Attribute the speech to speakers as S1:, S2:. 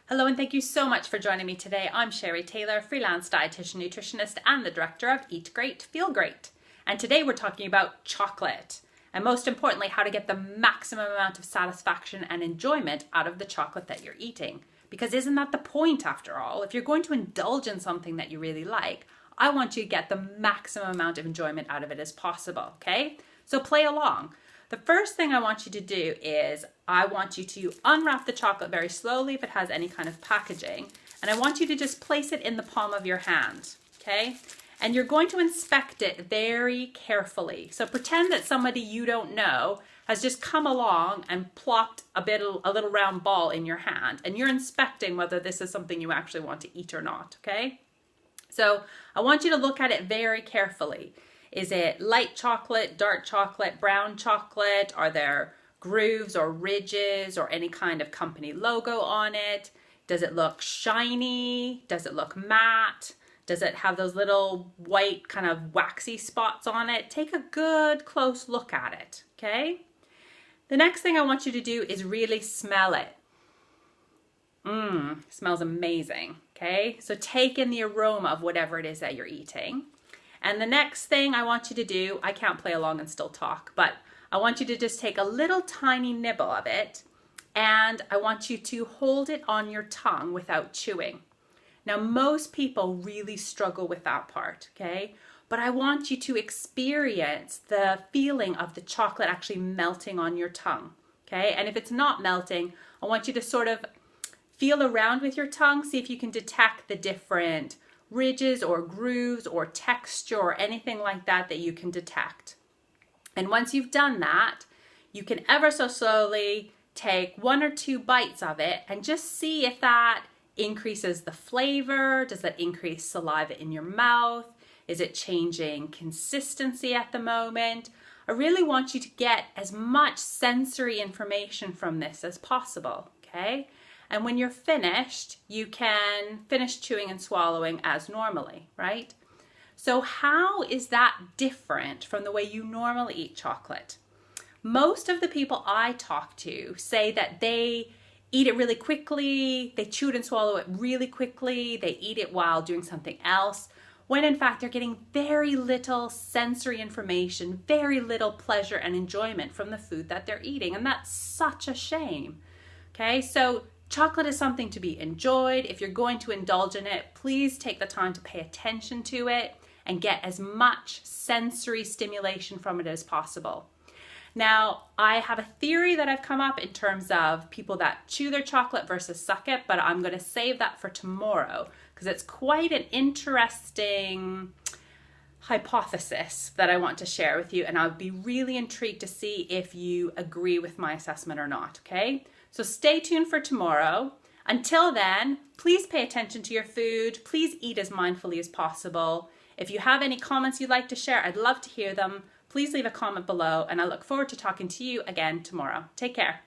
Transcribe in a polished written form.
S1: Hello and thank you so much for joining me today. I'm Sherry Taylor, freelance dietitian, nutritionist, and the director of Eat Great, Feel Great. And today we're talking about chocolate, and most importantly, how to get the maximum amount of satisfaction and enjoyment out of the chocolate that you're eating. Because isn't that the point after all? If you're going to indulge in something that you really like, I want you to get the maximum amount of enjoyment out of it as possible, okay? So play along. The first thing I want you to do is I want you to unwrap the chocolate very slowly if it has any kind of packaging. And I want you to just place it in the palm of your hand, okay? And you're going to inspect it very carefully. So pretend that somebody you don't know has just come along and plopped a little round ball in your hand. And you're inspecting whether this is something you actually want to eat or not, okay? So I want you to look at it very carefully. Is it light chocolate, dark chocolate, brown chocolate? Are there grooves or ridges or any kind of company logo on it? Does it look shiny? Does it look matte? Does it have those little white kind of waxy spots on it? Take a good close look at it, okay? The next thing I want you to do is really smell it. Smells amazing, okay? So take in the aroma of whatever it is that you're eating. And the next thing I want you to do, I can't play along and still talk, but I want you to just take a little tiny nibble of it, and I want you to hold it on your tongue without chewing. Now, most people really struggle with that part, okay? But I want you to experience the feeling of the chocolate actually melting on your tongue, okay? And if it's not melting, I want you to sort of feel around with your tongue, see if you can detect the different ridges or grooves or texture or anything like that that you can detect. And once you've done that, you can ever so slowly take 1 or 2 bites of it and just see if that increases the flavor. Does that increase saliva in your mouth? Is it changing consistency at the moment? I really want you to get as much sensory information from this as possible, okay? And when you're finished, you can finish chewing and swallowing as normally, right? So how is that different from the way you normally eat chocolate? Most of the people I talk to say that they eat it really quickly, they chew it and swallow it really quickly, they eat it while doing something else, when in fact they're getting very little sensory information, very little pleasure and enjoyment from the food that they're eating. And that's such a shame, okay? So chocolate is something to be enjoyed. If you're going to indulge in it, please take the time to pay attention to it and get as much sensory stimulation from it as possible. Now, I have a theory that I've come up in terms of people that chew their chocolate versus suck it, but I'm going to save that for tomorrow because it's quite an interesting hypothesis that I want to share with you, and I'll be really intrigued to see if you agree with my assessment or not, okay? So stay tuned for tomorrow. Until then, please pay attention to your food. Please eat as mindfully as possible. If you have any comments you'd like to share, I'd love to hear them. Please leave a comment below, and I look forward to talking to you again tomorrow. Take care.